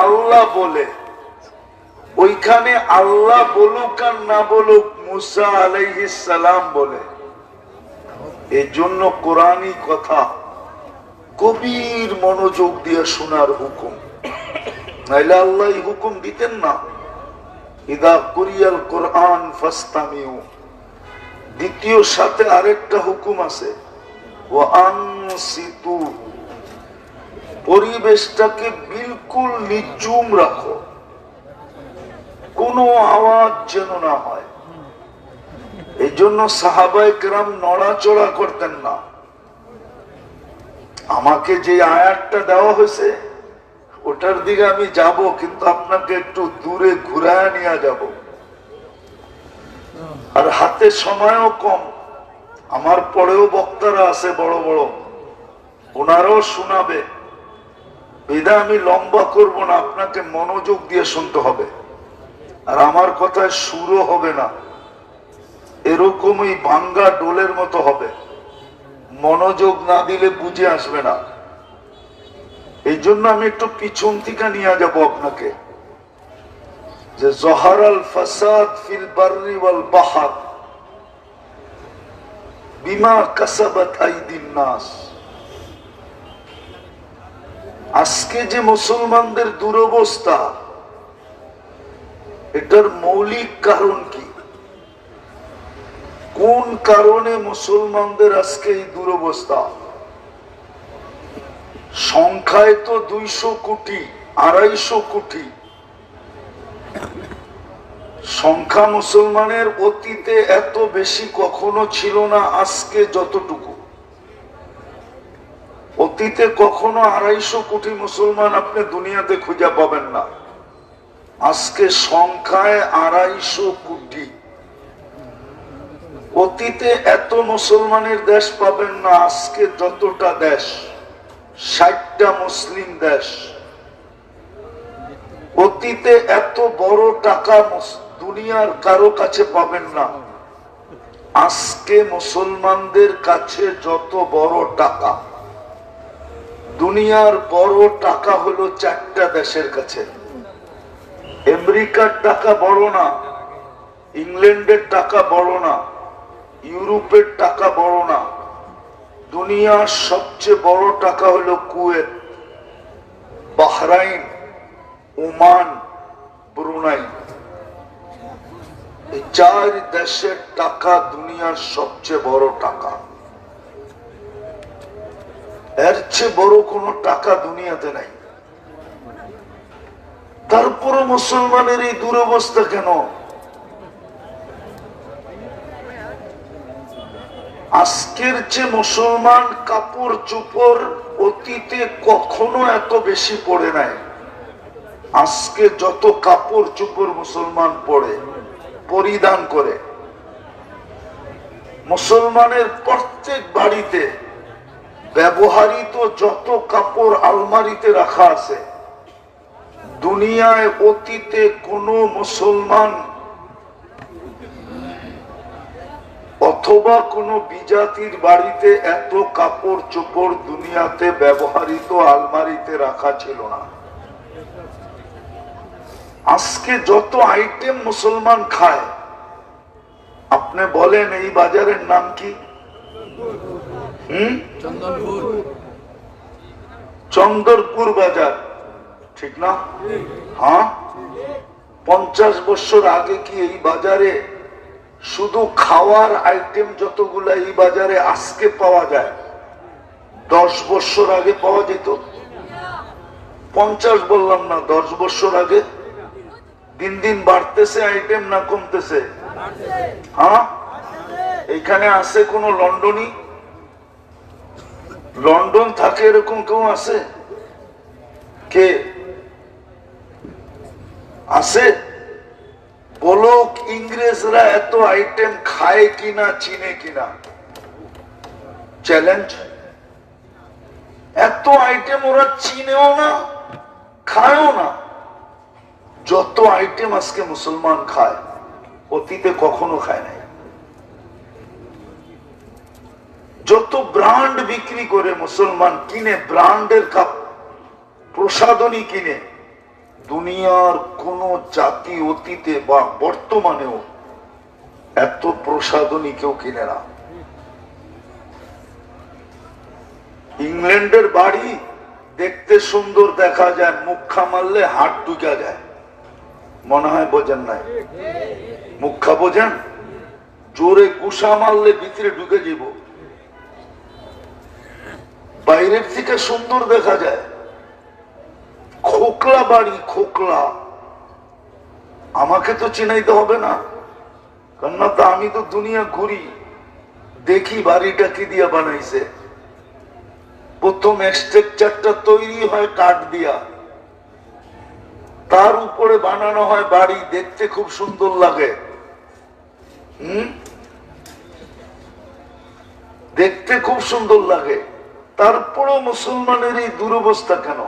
আল্লাহ বলে, ওইখানে আল্লাহ বলুক আর না বলুক মুসা আলাইহিস সালাম বলে। এই জন্য কোরআনই কথা গভীর মনোযোগ দিয়ে শোনার হুকুম, নাইলে আল্লাহ হুকুম দিতেন না, ইদা কুরিয়াল কোরআন ফাসতামিউ। দ্বিতীয় সাথে আরেকটা হুকুম আছে, ওয়া আনসিতু, পরিবেশটাকে বিলকুল নিঝুম রাখো, কোনো আওয়াজ যেন না হয়। এই জন্য সাহাবায়ে কেরাম নড়াচড়া করতেন না। আমাকে যে আয়াতটা দেওয়া হয়েছে ওটার দিকে আমি যাব, কিন্তু আপনাকে একটু দূরে ঘুরায় নিয়ে যাব, আর হাতে সময়ও কম। আমার পরেও বক্তারা আছে বড় বড়, ওনারাও শোনাবে, বিধায় আমি লম্বা করব না, আপনাকে মনোযোগ দিয়ে শুনতে হবে। আর আমার কথায় সুরও হবে না, এরকমই ভাঙ্গা ডোলের মতো হবে, মনোযোগ না দিলে বুঝে আসবে না। এই জন্য আমি একটু পিছন থেকে নিয়ে যাব আপনাকে, যে জহারাল ফাসাদ ফিল বাররি ওয়াল বাহর বিমা কাসাবাত আইদিন নাস। আজকে যে মুসলমানদের দুরবস্থা, এটার মৌলিক কারণ কি? কোন কারণে মুসলমানদের আজকে এই দুরবস্থা? সংখ্যায় তো 200 কোটি, 250 কোটি সংখ্যা মুসলমানের। অতীতে এত বেশি কখনো ছিল না আজকে যতটুকু। অতীতে কখনো 250 কোটি মুসলমান আপনি দুনিয়াতে খুঁজে পাবেন না। আজকে সংখ্যায় 250 কোটি। অতীতে এত মুসলমানের দেশ পাবেন না আজকে যতটা দেশ, 60টা মুসলিম দেশ। অতীতে এত বড় টাকা দুনিয়ার কারো কাছে পাবেন না আজকে মুসলমানদের কাছে যত বড় টাকা। দুনিয়ার বড় টাকা হলো 4টা দেশের কাছে। আমেরিকার টাকা বড় না, ইংল্যান্ডের টাকা বড় না, ইউরোপের টাকা বড় না। দুনিয়ার সবচেয়ে বড় টাকা হলো কুয়েত, বাহরাইন, ওমান, ব্রুনাই। এই 4 দেশের টাকা দুনিয়ার সবচেয়ে বড় টাকা। এর চেয়ে বড় কোন টাকা দুনিয়াতে নাই। তারপরও মুসলমানের এই দুরবস্থা কেন? আজকের যে মুসলমান কাপড় চোপড় অতীতে কখনো এত বেশি পড়ে নাই। আজকে যত কাপড় চোপড় মুসলমান পরে, পরিধান করে, মুসলমানের প্রত্যেক বাড়িতে ব্যবহৃত যত কাপড় আলমারিতে রাখা আছে, দুনিয়ায় অতীতে কোন মুসলমান অথবা কোন বিজাতির বাড়িতে এত কাপড় চোপড় দুনিয়াতে ব্যবহৃত আলমারিতে রাখা ছিল না। আজকে যত আইটেম মুসলমান খায়, আপনি বলেন এই বাজারের নাম কি? চন্দরপুর বাজার, ঠিক না? হ্যাঁ, 50 বছর আগে কি এই বাজারে শুধু খাওয়ার আইটেম যতগুলা এই বাজারে আজকে পাওয়া যায় 10 বছর আগে পাওয়া যেত? 50 বললাম না, 10 বছর আগে। দিন দিন বাড়তেছে আইটেম না কমতেছে? হ্যাঁ, এখানে আছে কোন লন্ডনী? লন্ডন থাকে এরকম কেউ আছে? কে আছে? বলো ইংরেজরা এত আইটেম খায় কিনা, চিনে কিনা? চ্যালেঞ্জ। এত আইটেম ওরা চিনেও না, খায়ও না। যত আইটেম আজকে মুসলমান খায় অতীতে কখনো খায় নাই। যত ব্র্যান্ড বিক্রি করে মুসলমান, কিনে ব্র্যান্ডের কাপ, প্রসাধনী কিনে, দুনিয়ার কোন জাতি অতীতে বা বর্তমানেও এত প্রসাধনী কেউ কিনে না। ইংল্যান্ডের বাড়ি দেখতে সুন্দর দেখা যায়, মুখা মারলে হাত ঢুকা যায়, মনে হয় বোঝেন নাই? মুখা বোঝেন? জোরে গুসা মারলে ভিতরে ঢুকে যাব। বাইরের থেকে সুন্দর দেখা যায়, খোকলা বাড়ি, খোকলা। আমাকে তো চিনাইতে হবে না, কেননা তো আমি তো দুনিয়া ঘুরি, দেখি বাড়িটা কি দিয়া বানাইছে। প্রথম স্ট্রাকচারটা তৈরি হয় কাঠ দিয়া, তার উপরে বানানো হয় বাড়ি, দেখতে খুব সুন্দর লাগে। দেখতে খুব সুন্দর লাগে। তারপরেও মুসলমানের এই দুরবস্থা কেন?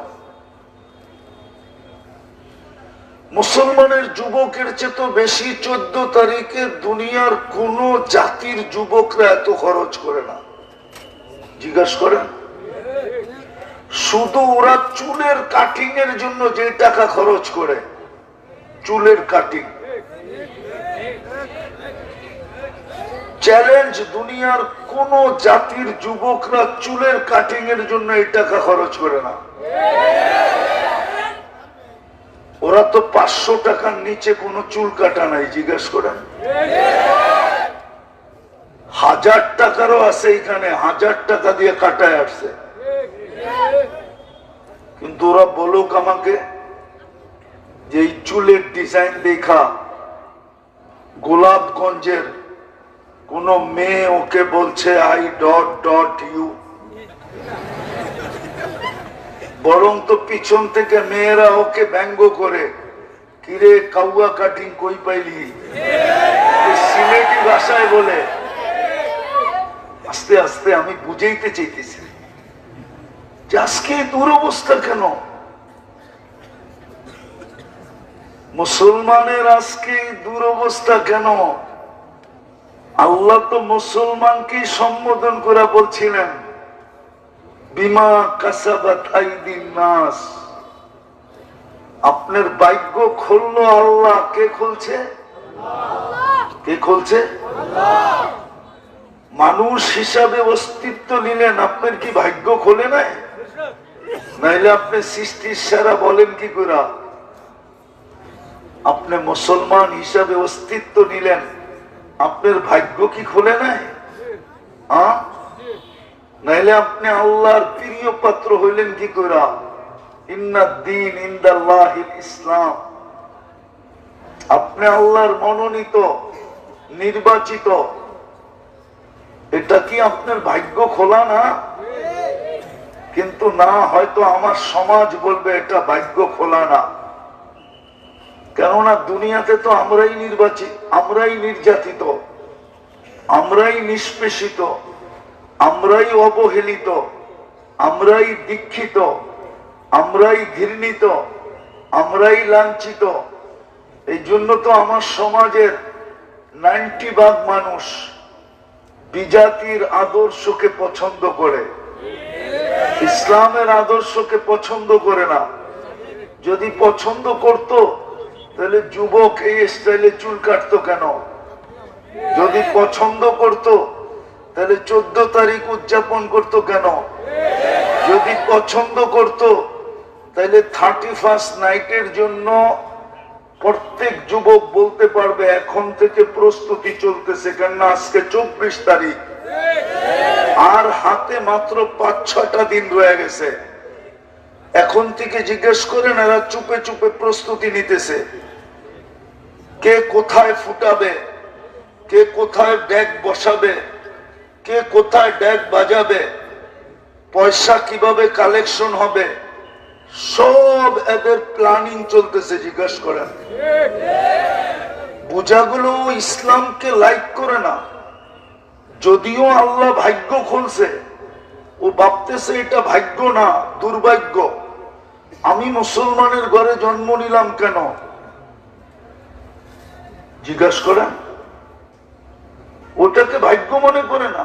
মুসলমানের যুবকের চেয়ে তো বেশি 14 তারিখে দুনিয়ার কোন জাতির যুবকরা এত খরচ করে না। জিজ্ঞাসা করেন, শুধু ওরা চুলের কাটিং এর জন্য যে টাকা খরচ করে, চুলের কাটিং। চ্যালেঞ্জ, দুনিয়ার কোন জাতির যুবকরা চুলের কাটিং এর জন্য এই টাকা খরচ করে না। ওরা তো 500 টাকার নিচে কোনো চুল কাটা নাই। জিজ্ঞাসা করেন, 1000 টাকারও আছে এখানে, 1000 টাকা দিয়ে কাটায় আসছে। কিন্তু ওরা বলুক আমাকে যে এই চুলের ডিজাইন দেখা গোলাপগঞ্জের কোন মেয়ে ওকে বলছে আই ডট ডট ইউ, বরং তো পিছন থেকে মেয়েরা ওকে ব্যঙ্গ করে, কিরে কাউয়া কাটিং কই পাইলি, সিলেটি ভাষায় বলে। আস্তে আস্তে আমি বুঝাইতে চাইতেছি যে আজকে দুরবস্থা কেন মুসলমানের, আজকে দুরবস্থা কেন? আল্লাহ তো মুসলমানকে সম্বোধন করে বলছিলেন বিমা কাসাবাত আইদিন নাস। আপনার ভাগ্য খুললো আল্লাহ। কে খুলছে? কে খুলছে? মানুষ হিসাবে অস্তিত্ব নিলেন, আপনার কি ভাগ্য খোলে নাই? নাইলে আপনি সৃষ্টির সারা বলেন কি করে? আপনি মুসলমান হিসাবে অস্তিত্ব নিলেন, আপনার ভাগ্য কি খোলে নাই? নাইলে আপনি আল্লাহর প্রিয় পাত্র হইলেন কি করে? ইন্নাদ্দীন ইনদাল্লাহিল ইসলাম। আপনি আল্লাহর মনোনীত, নির্বাচিত, এটা কি আপনার ভাগ্য খোলা না? কিন্তু না, হয়তো আমার সমাজ বলবে এটা ভাগ্য খোলা না। কেননা দুনিয়াতে তো আমরাই নির্বাচিত, আমরাই নির্যাতিত, আমরাই নিষ্পেষিত, আমরাই অবহেলিত, আমরাই দীক্ষিত, আমরাই ঘৃণিত, আমরাই লাঞ্ছিত। এই জন্য তো আমার সমাজের 90% মানুষ বিজাতির আদর্শকে পছন্দ করে, ইসলামের আদর্শকে পছন্দ করে না। যদি পছন্দ করত তাহলে যুবক এই স্টাইলে চুল কাটতো কেন? যদি পছন্দ করত তাহলে 14 তারিখ উদযাপন করতো কেন? যদি পছন্দ করত তাহলে 31st নাইটের জন্য প্রত্যেক যুবক বলতে পারবে এখন থেকে প্রস্তুতি চলতেছে, কেননা আজকে 24 তারিখ, আর হাতে মাত্র 5-6টা দিন রয়ে গেছে। এখন থেকে জিজ্ঞেস করেন, এরা চুপে চুপে প্রস্তুতি নিতেছে। কে কোথায় ফুটাবে, কে কোথায় ডেক বসাবে, কে কোথায় ডেক বাজাবে, পয়সা কিভাবে কালেকশন হবে, সব এদের প্ল্যানিং চলতেছে। জিজ্ঞাসা করেন, বোঝাগুলো ইসলামকে লাইক করে না। যদিও আল্লাহ ভাগ্য খুলছে, ও ভাবতেছে এটা ভাগ্য না, দুর্ভাগ্য। আমি মুসলমানের ঘরে জন্ম নিলাম কেন? জিজ্ঞাসা করেন, ওটাকে ভাগ্য মনে করে না।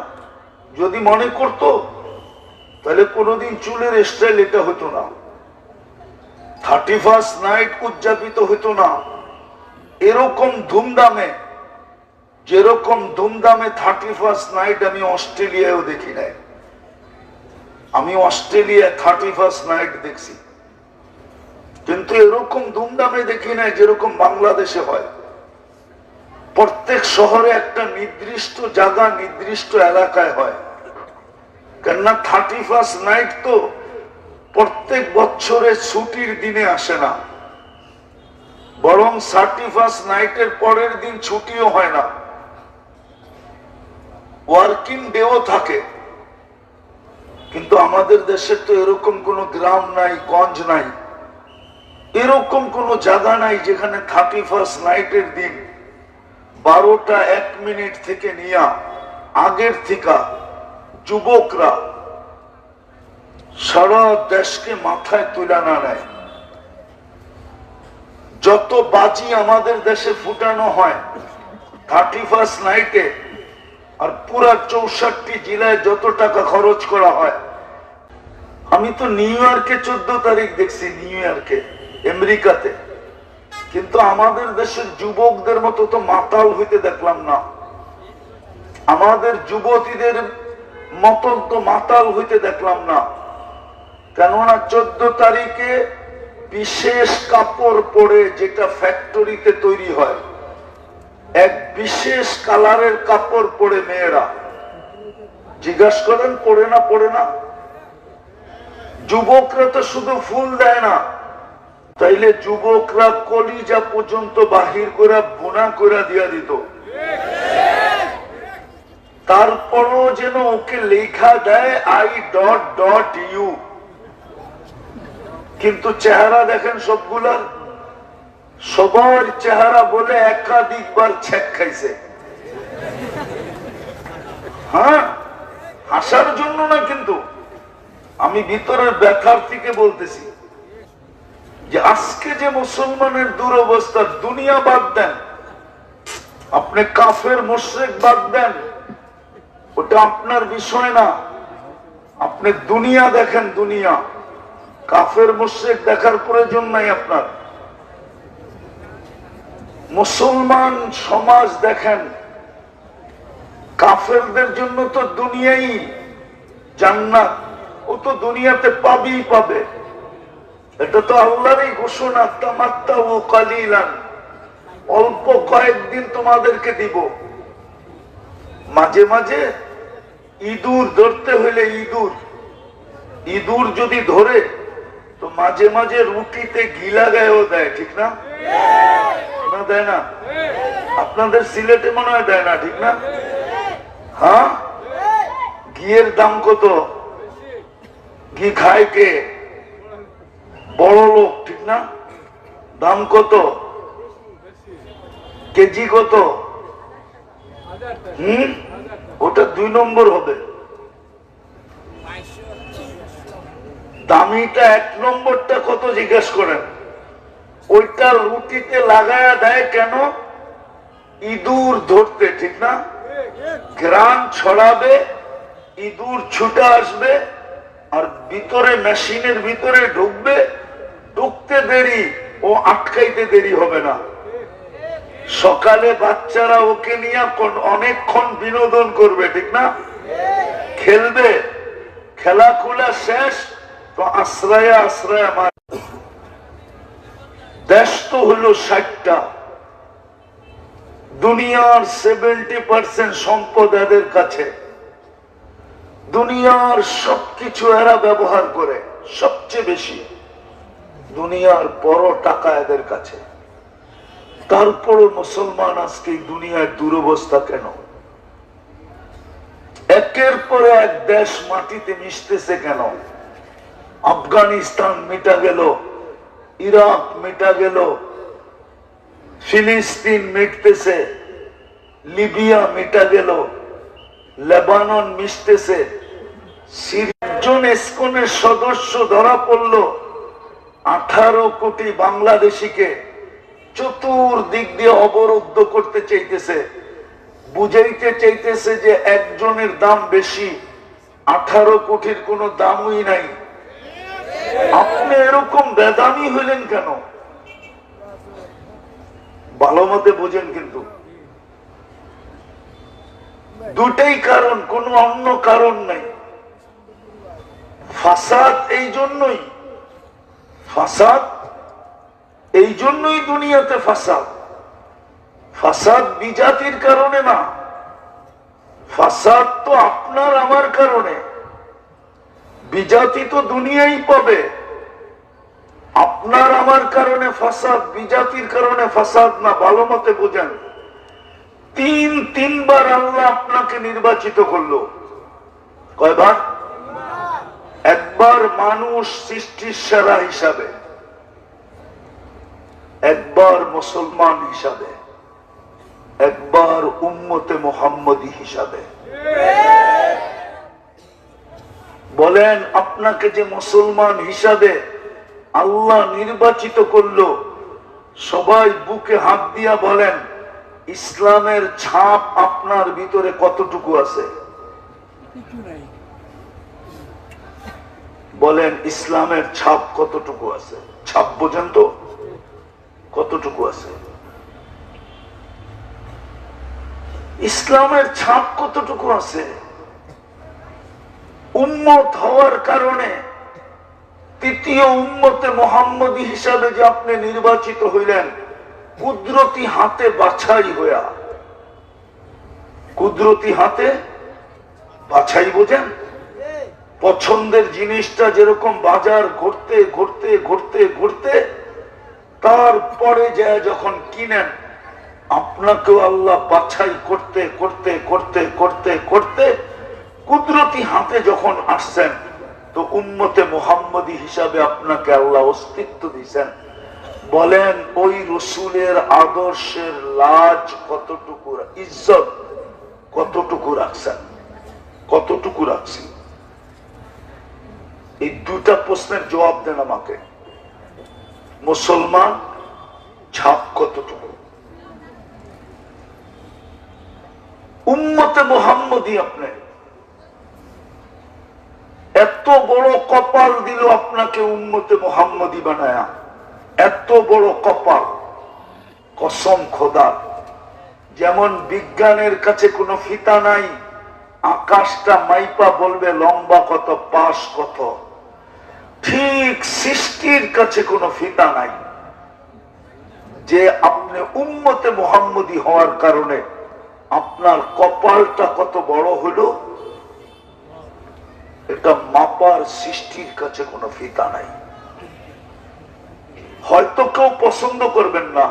যদি মনে করত তাহলে কোনোদিন চুলের স্টাইল এটা হতো না। 31st নাইট উদযাপিত হতো না এরকম ধুমধামে, যেরকম ধুমধামে 31st নাইট আমি অস্ট্রেলিয়ায়ও দেখি নাই। আমি অস্ট্রেলিয়ায় 31st নাইট দেখছি, কিন্তু এরকম ধুমধামে দেখি নাই যেরকম বাংলাদেশে হয়। প্রত্যেক শহরে একটা নির্দিষ্ট জায়গা, নির্দিষ্ট এলাকায় হয়। কেননা 31st নাইট তো প্রত্যেক বছরে ছুটির দিনে আসে না, বরং 31st নাইটের পরের দিন ছুটিও হয় না, ওয়ার্কিং ডেও থাকে। কিন্তু আমাদের দেশে তো এরকম কোনো গ্রাম নাই, গঞ্জ নাই, এরকম কোনো জায়গা নাই যেখানে 31st নাইটের দিন 12টা 1 মিনিট থেকে নিয়ে আগের থেকে যুবকরা সারা দেশকে মাথায় তুলে না নেয়। যত বাজি আমাদের দেশে ফুটানো হয় 31st নাইটে, আর পুরা 64 জেলায় যত টাকা খরচ করা হয়। আমি তো নিউ ইয়র্কে 14 তারিখ দেখছি, নিউ ইয়র্কে আমেরিকাতে, কিন্তু আমাদের দেশের যুবকদের মতো তো মাতাল হইতে দেখলাম না। আমাদের যুবতীদের মতন তো মাতাল হইতে দেখলাম না। কেননা 14 তারিখে বিশেষ কাপড় পরে, যেটা ফ্যাক্টরিতে তৈরি হয়, এক বিশেষ কালারের কাপড় পরে মেয়েরা, জিজ্ঞাসা করেন পড়ে না পড়ে না? যুবকরা তো শুধু ফুল দেয় না, তাইলে যুবকরা কলিজা পর্যন্ত বাহির করে বোনা করে দিয়া দিত, তারপরও যেন ওকে লেখা দেয় I.U। কিন্তু চেহারা দেখেন সবগুলার, সবার চেহারা বলে একাধিকবার ছেক খাইছে। হ্যাঁ, হাসার জন্য না, কিন্তু আমি ভিতরের ব্যথার থেকে বলতেছি যে আজকে যে মুসলমানের দুরবস্থা, দুনিয়া বাদ দেন, আপনি কাফের মুশরিক বাদ দেন, ওটা আপনার বিষয় না। আপনি দুনিয়া দেখেন, দুনিয়া, কাফের মুশরিক দেখার প্রয়োজন নাই আপনার। মুসলমান সমাজ দেখেন, কাফেরদের জন্য তো দুনিয়াই জান্নাত, ও তো দুনিয়াতে পাবেই পাবে। এটা তো আল্লাহরই ঘোষণা, তামাত্তাউ কালিলান, অল্প কয়েকদিন তোমাদেরকে দিব। মাঝে মাঝে ইঁদুর ধরতে হইলে, ইঁদুর যদি ধরে তো মাঝে মাঝে রুটিতে ঘি লাগায়ও দেয়, ঠিক না? না দেয় না? আপনাদের সিলেটে মনে হয় দেয় না, ঠিক না? হ্যাঁ, ঘিয়ের দাম কত? ঘি খায় কে? বড় লোক, ঠিক না? দাম কত? কেজি কত? ওটা 2 নম্বর হবে। দামিটা 1 নম্বরটা কত জিজ্ঞেস করেন? ওইটা রুটিতে লাগায়া দেয় কেন? ইঁদুর ধরতে, ঠিক না? ঘ্রাণ ছড়াবে, ইঁদুর ছুটে আসবে, আর ভিতরে মেশিনের ভিতরে ঢুকবে, ঢুকতে দেরি, ও আটকাইতে দেরি হবে না। সকালে বাচ্চারা ওকে নিয়ে অনেকক্ষণ বিনোদন করবে, ঠিক না? খেলবে, খেলাখুলা শেষ তো আশ্রয় আশ্রয়। আমার দেশ তো হলো 60টা, দুনিয়ার 70% সম্পদ এদের কাছে, দুনিয়ার সবকিছু এরা ব্যবহার করে, সবচেয়ে বেশি দুনিয়ার বড় টাকা এদের কাছে। তারপরও মুসলমান আজকে এই দুনিয়ার দুরবস্থা কেন? একের পর এক দেশ মাটিতে মিশতেছে কেন? আফগানিস্তান মিটা গেল, ইরাক মিটা গেল, ফিলিস্তিন মিটতেছে, লিবিয়া মিটা গেল, লেবানন মিশতেছে, সিরিয়ার ইসকনের সদস্য ধরা পড়ল, 18 কোটি বাংলাদেশিকে চতুর্দিক দিয়ে অবরুদ্ধ করতে চাইতেছে, বুঝাইতে চাইতেছে যে একজনের দাম বেশি, 18 কোটির কোনো দামই নাই। আপনি আপনি এরকম বেদামি হইলেন কেন? ভালো মতে বোঝেন, কিন্তু দুটাই কারণ, কোন অন্য কারণ নাই। ফাসাদ এই জন্যই দুনিয়াতে ফাসাদ বিজাতির কারণে না, ফাসাদ তো আপনার আমার কারণে। বিজাতি তো দুনিয়াই পাবে, আপনার আমার কারণে ফাসাদ, বিজাতির কারণে ফাসাদ না। ভালো মতে বোঝেন। তিনবার আল্লাহ আপনাকে নির্বাচিত করলো। কয়বার? একবার মানুষ সৃষ্টির সেরা হিসাবে, একবার মুসলমান হিসাবে, একবার উম্মতে মুহাম্মদী হিসাবে। বলেন, আপনাকে যে মুসলমান হিসাবে আল্লাহ নির্বাচিত করলো, সবাই বুকে হাত দিয়া বলেন, ইসলামের ছাপ আপনার ভিতরে কতটুকু আছে? বলেন, ইসলামের ছাপ কতটুকু আছে? ছাপ বোঝেন তো, কতটুকু আছে? ইসলামের ছাপ কতটুকু আছে? উম্মত হওয়ার কারণে, তৃতীয় উম্মতে মুহাম্মদী হিসাবে যে আপনি নির্বাচিত হইলেন, কুদরতি হাতে বাছাই হইয়া। কুদরতি হাতে বাছাই বোঝেন? পছন্দের জিনিসটা যেরকম বাজার ঘুরতে ঘুরতে ঘুরতে ঘুরতে তারপরে যায় যখন কিনেন, আপনাকেও আল্লাহ বাছাই করতে করতে করতে করতে করতে কুদরতি হাতে যখন আসছেন, তো উম্মতে মুহাম্মদী হিসাবে আপনাকে আল্লাহ অস্তিত্ব দিয়েছেন। বলেন, ওই রসুলের আদর্শের লাজ কতটুকু, ইজ্জত কতটুকু রাখছেন? কতটুকু রাখছি? এই দুটা প্রশ্নের জবাব দেন আমাকে। মুসলমান ছাপ কতটুকু? উম্মতে মুহাম্মদী আপনি এত বড় কপাল দিল আপনাকে উম্মতে মুহাম্মদী বানায়া, এত বড় কপাল, কসম খোদার। যেমন বিজ্ঞানের কাছে কোনো ফিতা নাই, আকাশটা মাইপা বলবে লম্বা কত, পাশ কত, ঠিক সৃষ্টির কাছে কোনো ফিতা নাই। যে আপনি উম্মতে মুহাম্মদী হওয়ার কারণে আপনার কপালটা কত বড় হলো, এটা মাপার সৃষ্টির কাছে কোনো ফিতা নাই। হয়তো কেউ পছন্দ করবেন না,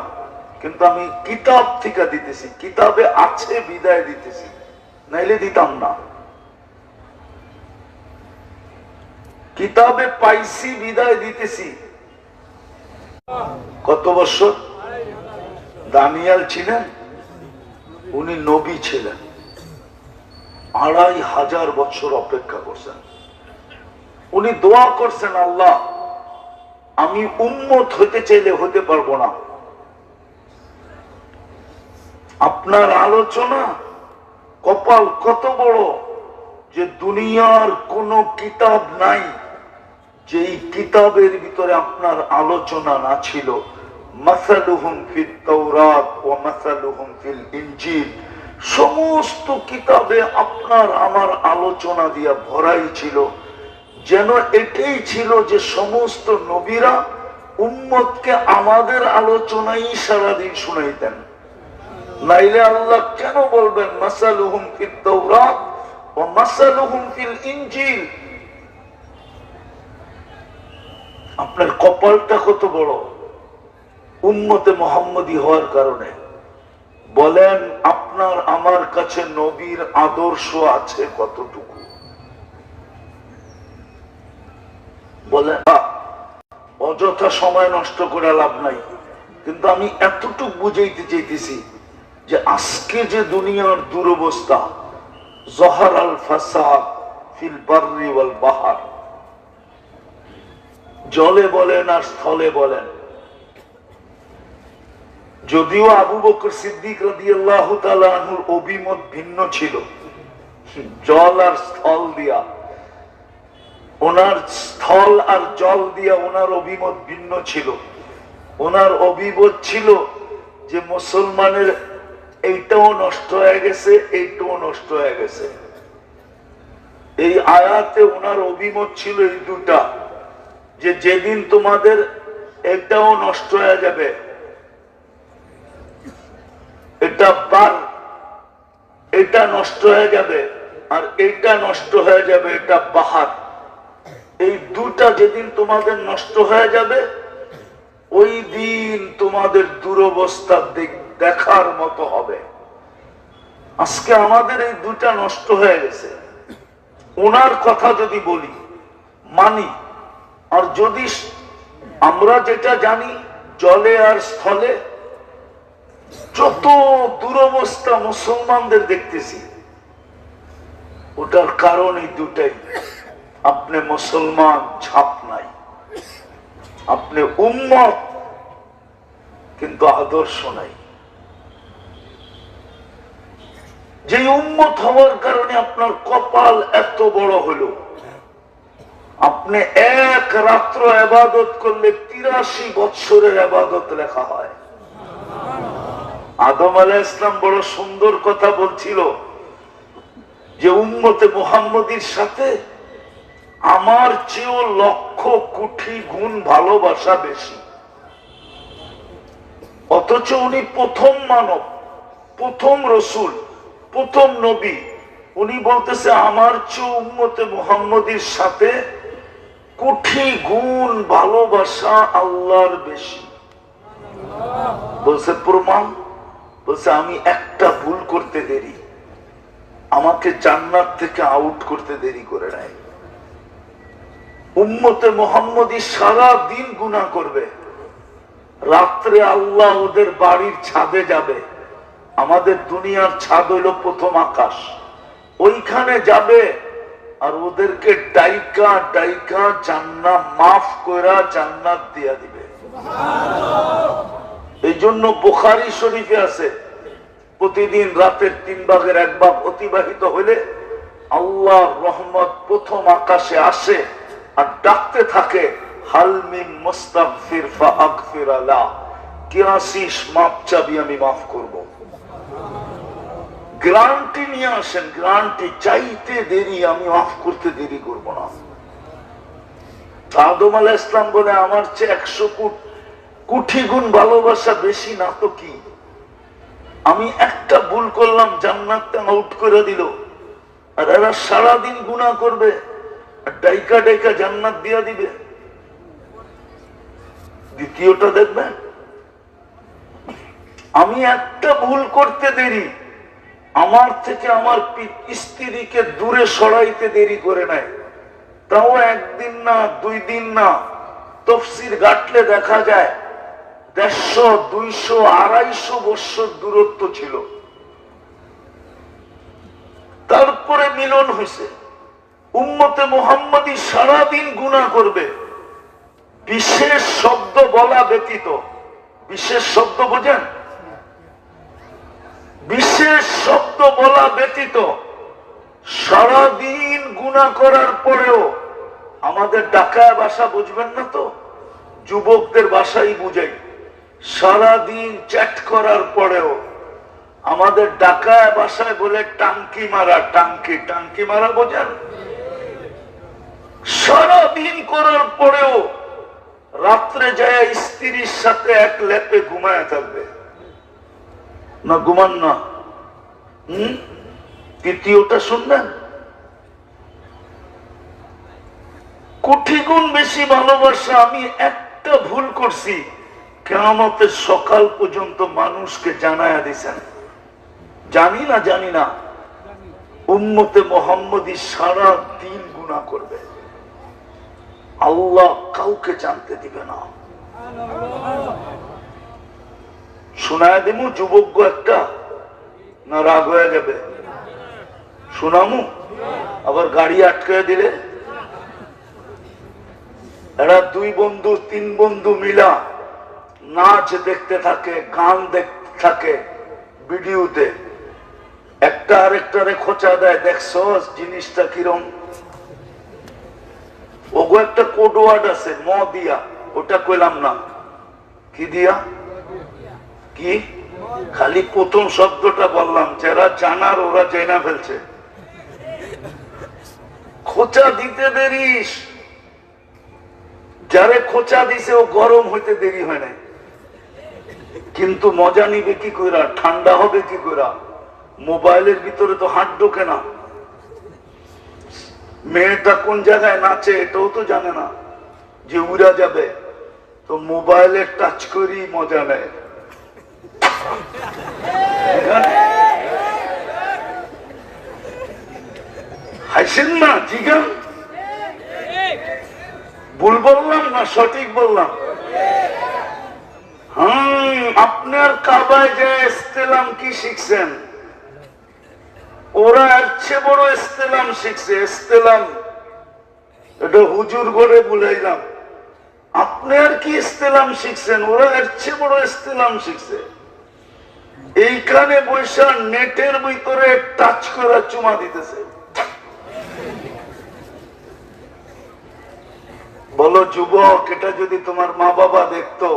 কিন্তু আমি কিতাব থেকে দিতেছি, কিতাবে আছে বিদায় দিতেছি, নাইলে দিতাম না। কিতাবে পাইছি বিদায় দিতেছি। কত বছর? দানিয়াল ছিলেন, উনি নবী ছিলেন, 2500 বছর অপেক্ষা করছেন। উনি দোয়া করছেন, আল্লাহ আমি উম্মত হতে চাইলে হতে পারবো না। আপনার আলোচনা কপাল কত বড় যে দুনিয়ার কোন কিতাব নাই যেই কিতাবের ভিতরে আপনার আলোচনা না ছিল। মাসালুহুম ফিত তাওরাত ওয়া মাসালুহুম ফিল ইনজিল, সমস্ত কিতাবে আপনার আমার আলোচনা দিয়া ভরাই ছিল। যেন এটাই ছিল যে সমস্ত নবীরা উম্মতকে আমাদের আলোচনাই সারাদিন শুনাইতেন, নাইলে আল্লাহ কেন বলবেন মাসালুহুম ফিত তাওরাত ওয়া মাসালুহুম ফিল ইনজিল? আপনার কপালটা কত বড় উম্মতে মুহাম্মদী হওয়ার কারণে। বলেন, আপনার আমার কাছে নবীর আদর্শ আছে কতটুকু? বলেন। অযথা সময় নষ্ট করে লাভ নাই, কিন্তু আমি এতটুকু বুঝাইতে চাইতেছি যে আজকে যে দুনিয়ার দুরবস্থা, জহর আল ফাসাদ ফিল বাররি ওয়াল বাহার, জলে বলেন আর স্থলে বলেন। যদিও আবু বকর সিদ্দিক রাদিয়াল্লাহু তাআলা আনহুর অভিমত ভিন্ন ছিল, জল আর স্থল দিয়া ওনার স্থল আর জল দিয়ে ওনার অভিমত ভিন্ন ছিল। ওনার অভিমত ছিল যে মুসলমানের এইটাও নষ্ট হয়ে গেছে, এইটাও নষ্ট হয়ে গেছে। এই আয়াতে ওনার অভিমত ছিল এই দুটা, যে যেদিন তোমাদের এটাও নষ্ট হয়ে যাবে, এটা বার, এটা নষ্ট হয়ে যাবে, আর এইটা নষ্ট হয়ে যাবে, এটা বাহার। এই দুটা যেদিন তোমাদের নষ্ট হয়ে যাবে, ওই দিন তোমাদের দুরবস্থা দেখার মতো হবে। আজকে আমাদের এই দুটা নষ্ট হয়ে গেছে। ওনার কথা যদি বলি, মানি, আর যদি আমরা যেটা জানি জলে আর স্থলে যত দুরবস্থা মুসলমানদের দেখতেছি, ওটার কারণ এই দুটাই। আপনি মুসলমান, ছাপ নাই, আপনি উম্মত কিন্তু আদর্শ নাই। যে উম্মত হওয়ার কারণে আপনার কপাল এত বড় হলো, আপনি এক রাত্র ইবাদত করলে 83 বৎসরের ইবাদত লেখা হয়। আদম আলাইহিস সালাম বড় সুন্দর কথা বলছিল যে উম্মতে মুহাম্মদীর সাথে আমার চেয়েও লক্ষ কোটি গুণ ভালোবাসা বেশি। অথচ উনি প্রথম মানব, প্রথম রসুল, প্রথম নবী। উনি বলতেছে আমার চেয়ে উম্মতে মুহাম্মদীর সাথে কোটি গুণ ভালোবাসা আল্লাহর বেশি। বলছে প্রমাণ, বলছে আমি একটা ভুল করতে দেরি, আমাকে জান্নাত থেকে আউট করতে দেরি করে নাই। উম্মতে মুহাম্মদী সারা দিন গুনাহ করবে, রাত্রে আল্লাহ ওদের বাড়ির ছাদে যাবে। আমাদের দুনিয়ার ছাদ হইল প্রথম আকাশ, ওইখানে যাবে আর ওদেরকে ডাইকা ডাইকা জান্নাত মাফ কইরা জান্নাত দিয়া দিবে। এই জন্য বুখারী শরীফে আছে, প্রতিদিন রাতের 3 ভাগের 1 ভাগ অতিবাহিত হইলে আল্লাহর রহমত প্রথম আকাশে আসে আর ডাকতে থাকে, হাল মিন মুস্তাগফির ফাগফির লা, কে আসিস মাপ চাবি আমি মাফ করব। গ্যারান্টি নিয়ে আসেন, গ্যারান্টি চাইতে দেরি, আমি মাফ করতে দেরি করব না। আদম আলাইহিস সালাম বলে আমার চেয়ে 100 কোটি গুণ ভালোবাসা বেশি না তো কি। আমি একটা ভুল করলাম, জান্নাতটা আউট করে দিল, আর এরা সারাদিন গুনাহ করবে আর ডাইকা ডাইকা জান্নাত দিয়া দিবে। দ্বিতীয়টা দেখবেন, আমি একটা ভুল করতে দেরি, আমার থেকে আমার স্ত্রীকে দূরে সরাইতে দেরি করে নাই, তাও 1 দিন না 2 দিন না, তাফসীর ঘাটলে দেখা যায় 150, 200, 250 বছর দূরত্ব ছিল, তারপরে মিলন হয়েছে। উম্মতে মুহাম্মদী সারাদিন গুনাহ করবে, বিশেষ শব্দ বলা ব্যতীত। বিশেষ শব্দ বোঝেন? বিশেষ শব্দ বলা ব্যতীত সারাদিন গুনাহ করার পরেও, আমাদের ঢাকায় ভাষা বুঝবেন না তো, যুবকদের ভাষাই বুঝাই, সারাদিন চ্যাট করার পরেও আমাদের ঢাকায় ভাষায় বলে টাঙ্কি মারা, টাঙ্কি টাঙ্কি মারা বোঝেন? সারাদিন করার পরেও রাত্রে যায় স্ত্রীর সাথে এক লেপে ঘুমায় থাকবে না, ঘুমান না। তৃতীয়টা শুনবেন, কোটি গুণ বেশি ভালোবাসা। আমি একটা ভুল করছি, কিয়ামতের সকাল পর্যন্ত মানুষকে জানায়া দিছেন। জানি না জানি না, উম্মতে মুহাম্মদী সারা দিন গুনাহ করবে, আল্লাহ কাউকে জানতে দিবে না। শোনায় দিমু যুবক একটা, না রাগ হয়ে যাবে? শোনামু? আবার গাড়ি আটকে দিলে? এরা 2 বন্ধু 3 বন্ধু মিলা নাচ দেখতে থাকে, গান দেখতে থাকে ভিডিওতে, একটা আরেকটারে খোঁচা দেয়, দেখছো জিনিসটা কিরম? ওগো একটা কোড ওয়ার্ড আছে ম দিয়া, ওটা কইলাম না। কি দিয়া? কি? খালি প্রথম শব্দটা বললাম, যারা জানার ওরা জেনা ফেলছে। খোঁচা দিতে দেরিস, যারে খোঁচা দিছে ও গরম হইতে দেরি হয় না, কিন্তু মজা নিবে কি কইরা, ঠান্ডা হবে কি কইরা? মোবাইলের ভিতরে তো হাত ঢোকে না, মেয়েটা কোন জায়গায় নাচে এটাও তো জানে না, যে উড়া যাবে, তো মোবাইলে টাচ করি মজা নেয়। হাসেন না, জিগান ভুল বললাম না সঠিক বললাম? আপনার কাবায় যে ইস্তেলাম কি শিখছেন, ওরা এর চেয়ে বড় ইস্তেলাম শিখছে। ইস্তেলাম এটা হুজুর করে বুঝাইলাম, আপনি আর কি ইস্তেলাম শিখছেন, ওরা এর চেয়ে বড় ইস্তেলাম শিখছে। এইখানে বৈশা নেটের ভিতরে টাচ করা চুমা দিতেছে। বলো যুবক, এটা যদি তোমার মা বাবা দেখতো,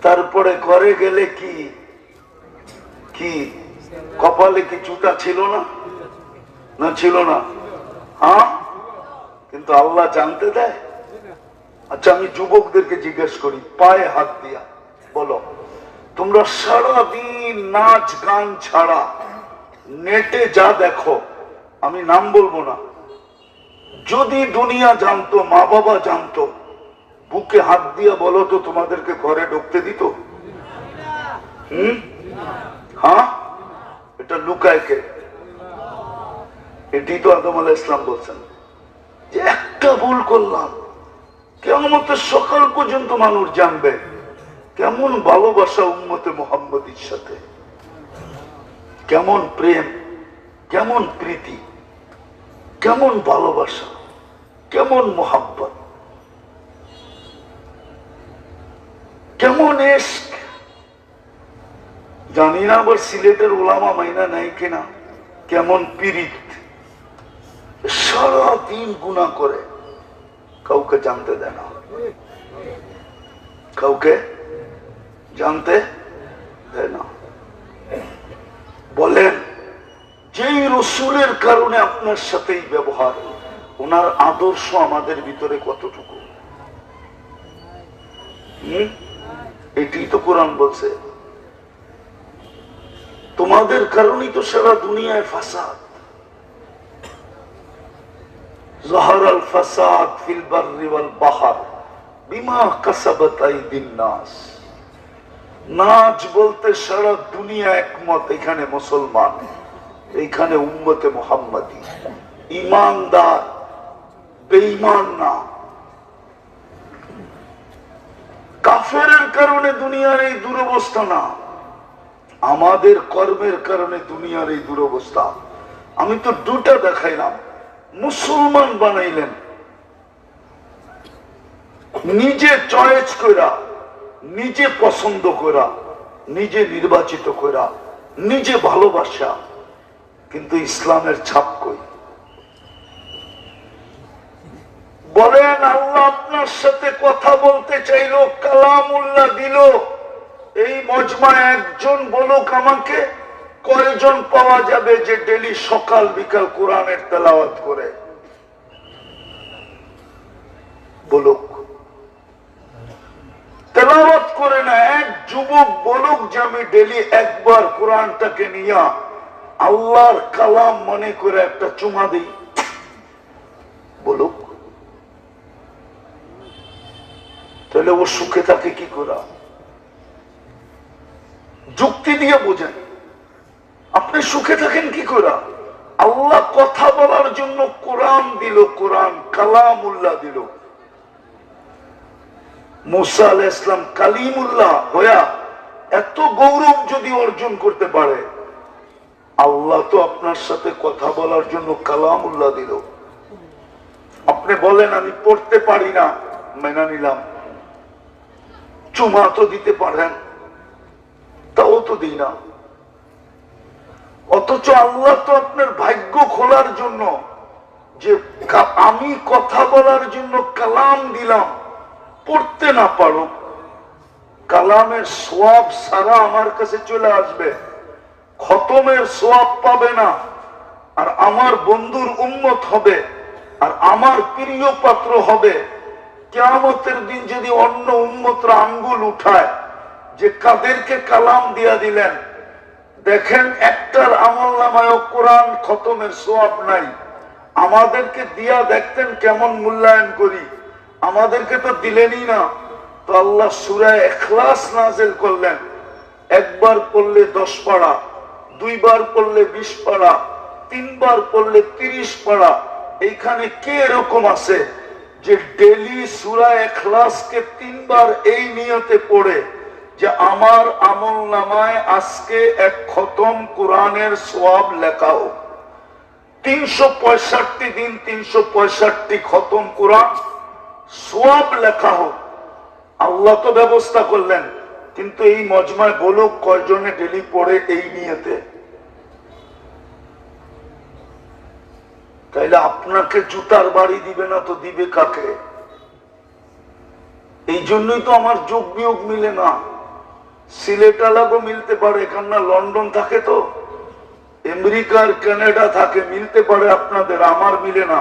তারপরে ঘরে গেলে কি কি কপালে কি জুতা ছিল না? না ছিল না? হ্যাঁ, কিন্তু আল্লাহ জানতে দেয়। আচ্ছা, আমি যুবকদেরকে জিজ্ঞেস করি পায়ে হাত দিয়া, বলো তোমরা সারাদিন নাচ গান ছাড়া নেটে যা দেখো, আমি নাম বলবো না, যদি দুনিয়া জানতো, মা বাবা জানতো, বুকে হাত দিয়া বলো তো তোমাদেরকে ঘরে ঢুকতে দিত? হ্যাঁ, এটা লুকায় কে? এটি তো আদম আলাইহিস সালাম বলছেন যে একটা ভুল করলাম, কিয়ামতের সকাল পর্যন্ত মানুষ জানবে কেমন ভালোবাসা উম্মতে মুহাম্মদীর সাথে, কেমন প্রেম, কেমন প্রীতি, কেমন ভালোবাসা, কেমন মোহাব্বত, কেমন ইশক। জানি না আবার সিলেটের ওলামা মাইনা নাই কিনা, কেমন পীড়িত, সারাদিন গুনাহ করে, কাউকে জানতে দেয় না, কাউকে জানতে দেয় না। বলেন, যেই রসুলের কারণে আপনার সাথেই ব্যবহার, ওনার আদর্শ আমাদের ভিতরে কতটুকু? এটি তো কোরআন বলছে, তোমাদের কারণেই তো সারা দুনিয়ায় ফাসাদ। যাহারাল ফাসাদ ফিল বাররি ওয়াল বাহর বিমা কাসাবাত আইদিন নাস। নাচ বলতে সারা দুনিয়া একমত, এখানে মুসলমান, এইখানে উম্মতে মুহাম্মাদী, ঈমানদার, বেঈমান না। কাফেরের কারণে দুনিয়ার এই দুরবস্থা না, আমাদের কর্মের কারণে দুনিয়ার এই দুরবস্থা। আমি তো দুটা দেখাইলাম, মুসলমান বানাইলেন নিজে চয়েস করা, নিজে পছন্দ করা, নিজে নির্বাচিত করা, নিজে ভালোবাসা, কিন্তু ইসলামের ছাপ কই? বলেন, আল্লাহ আপনার সাথে কথা বলতে চাইলো, কালামুল্লাহ দিল, এই মজমায় একজন বলুক আমাকে, কয়জন পাওয়া যাবে যে ডেলি সকাল বিকাল কোরআনের তেলাওয়াত করে? বলুক। তেলাওয়াত করে না, এক যুবক বলুক যে আমি ডেলি একবার কোরআনটাকে নিয়ে আল্লাহর কালাম মনে করে একটা চুমা দিই, বলুক। তাহলে ও সুখে থাকে কি করা? যুক্তি দিয়ে বোঝেন, আপনি সুখে থাকেন কি করা? আল্লাহ কথা বলার জন্য কোরআন দিল, কোরআন কালামুল্লাহ দিল। মুসা আলাইহিস সালাম কালিমুল্লাহ হইয়া এত গৌরব যদি অর্জন করতে পারে, আল্লাহ তো আপনার সাথে কথা বলার জন্য কালামুল্লাহ দিল। আপনি বলেন আমি পড়তে পারি না, মেনে নিলাম, চুমা তো দিতে পারেন, তাও তো দিই না। অথচ আল্লাহ তো আপনার ভাগ্য খোলার জন্য যে আমি কথা বলার জন্য কালাম দিলাম, পড়তে না পারো, কালামের সোয়াব সারা আমার কাছে চলে আসবে, খতমের সোয়াব পাবে না, আর আমার বন্ধুর উম্মত হবে, আর আমার প্রিয় পাত্র হবে। কিয়ামতের দিন যদি অন্য উম্মতরা আঙ্গুল উঠায় যে কাদেরকে কালাম দিয়া দিলেন, দেখেন একটার আমল নামায় কোরআন খতমের সোয়াব নাই, আমাদেরকে দিয়া দেখতেন কেমন মূল্যায়ন করি, আমাদেরকে তো দিলেনই না। তো আল্লাহ সূরা ইখলাস নাযিল করলেন, একবার পড়লে 10 পারা, দুইবার পড়লে 20 পারা, তিনবার পড়লে 30 পারা। এইখানে কে এরকম আছে যে ডেলি সূরা ইখলাসকে 3 বার এই নিয়তে পড়ে যে আমার আমল নামায় আজকে এক খতম কোরআনের সওয়াব লেখা হোক, 365 দিন 365 খতম কোরআন সওয়াব লেখা হোক। আল্লাহ তো ব্যবস্থা করলেন, কিন্তু এই মজমায় বলুক কয়জনে ডেলি পড়ে এই নিয়তে? তাইলে আপনাকে জুতার বাড়ি দিবে না তো দিবে কাকে? এই জন্যই তো আমার যোগ বিয়োগ মিলে না। সিলেট আলাগো মিলতে পারে, কেননা লন্ডন থাকে, তো আমেরিকার কানাডা থাকে, মিলতে পারে আপনাদের, আমার মিলে না।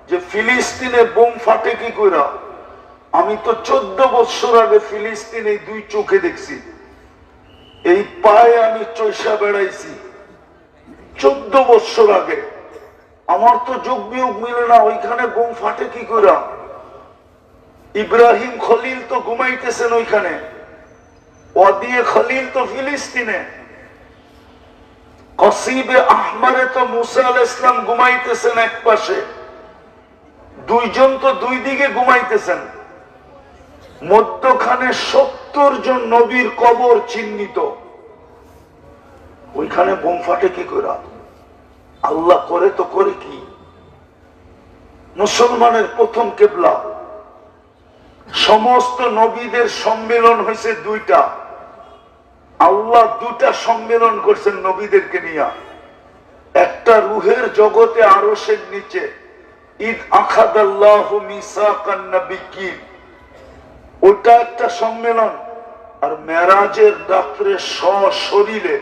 যে ফিলিস্তিনে বোম ফাটে কি কইরা? আমি তো 14 বছর আগে ফিলিস্তিনে 2 চোখে দেখছি, এই পায়ে আমি চৈসা বেড়াইছি 14 বছর আগে। আমার তো যোগ বিয়োগ মিলে না, ওইখানে বোম ফাটে কি কইরা? ইব্রাহিম খলিল তো ঘুমাইতেছেন ওইখানে, ওয়াদিয়ে খলিল তো ফিলিস্তিনে, কসিবে আহমারে তো মুসা আলাইহিস সালাম ঘুমাইতেছেন এক পাশে, দুইজন তো দুই দিকে ঘুমাইতেছেন, মধ্যখানে 70 জন নবীর কবর চিহ্নিত, ওইখানে বোম ফাটে কি কইরা? আল্লাহ করে তো করে কি? মুসলমানের প্রথম কিবলা, সমস্ত নবীদের সম্মেলন হয়েছে 2টা, আল্লাহ 2টা সম্মেলন করছেন নবীদেরকে নিয়ে। একটা রুহের জগতে আরশের নিচে, ঈদ আখাদাল্লাহু মিসাকান নাবিয়্যিন, ওটা একটা সম্মেলন। আর মেরাজের রাত্রে সশরীরে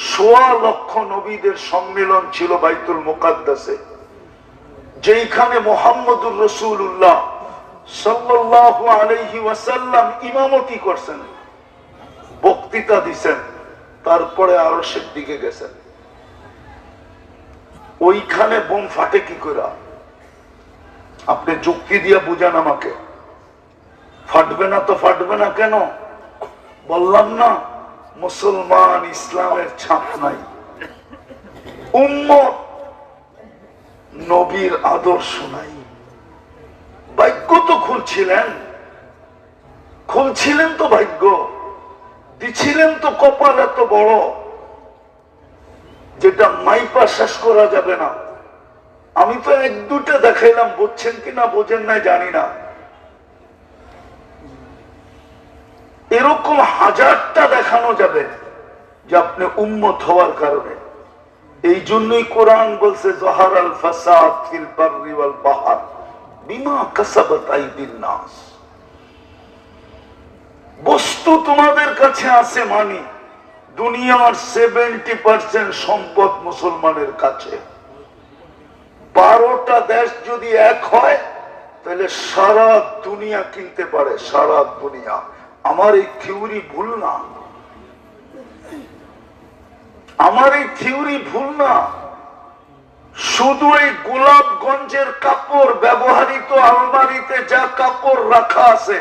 1.25 লক্ষ নবীদের সম্মেলন ছিল বাইতুল মুকাদ্দাসে, যেখানে মুহাম্মদুর রাসূলুল্লাহ সাল্লাল্লাহু আলাইহি ওয়াসাল্লাম ইমামতি করছেন, বক্তৃতা দিছেন, তারপরে আরশের দিকে গেছেন। ওইখানে বোম ফাটে কি করে? আপনি যুক্তি দিয়ে বুঝান আমাকে। ফাটবে না তো ফাটবে না কেন? বললাম না, মুসলমান ইসলামের ছাপ নাই, উম্মত নবীর আদর্শ নাই। ভাগ্য তো খুলছিলেন তো ভাগ্য দিছিলেন তো, কপাল এত বড় যেটা মাইপা শেষ করা যাবে না। আমি তো 1-2টা দেখাইলাম, বুঝছেন কিনা বোঝেন না জানি না, এরকম 1000টা দেখানো যাবে যে আপনি উম্মত হওয়ার কারণে। এই জন্যই কোরআন বলছে যাহারাল ফাসাদ ফিল বাররি ওয়াল বাহর বিমা কাসাবাত আইদিন নাস। বস্তু তোমাদের কাছে আছে, মানি দুনিয়ার 70% সম্পদ মুসলমানের কাছে। 12টা দেশ যদি এক হয় তাহলে সারা দুনিয়া কিনতে পারে, সারা দুনিয়া। আমার এই থিওরি ভুল না, আমার এই থিওরি ভুল না। শুধু এই গোলাপগঞ্জের কাপড়, ব্যবহৃত আলমারিতে যা কাপড় রাখা আছে,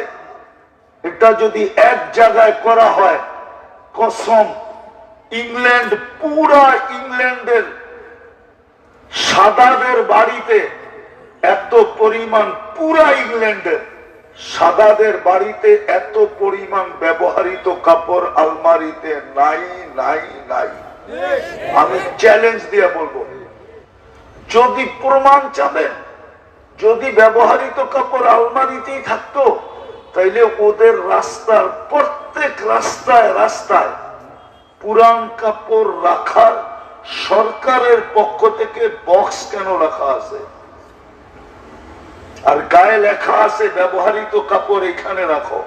এটা যদি এক জায়গায় করা হয়, কসম, ইংল্যান্ড, পুরা ইংল্যান্ডের সাদাদের বাড়িতে এত পরিমাণ, পুরা ইংল্যান্ডের সাদাদের বাড়িতে এত পরিমাণ ব্যবহৃত কাপড় আলমারিতে নাই নাই নাই। আমি চ্যালেঞ্জ দিয়ে বলবো, যদি প্রমাণ চাবেন, যদি ব্যবহৃত কাপড় আলমারিতেই থাকতো, তাইলে ওদের রাস্তার প্রত্যেক রাস্তায় রাস্তায় পুরান কাপড় রাখার সরকারের পক্ষ থেকে বক্স কেন রাখা আছে? আর গায়ে লেখা আছে ব্যবহৃত কাপড় এখানে রাখো।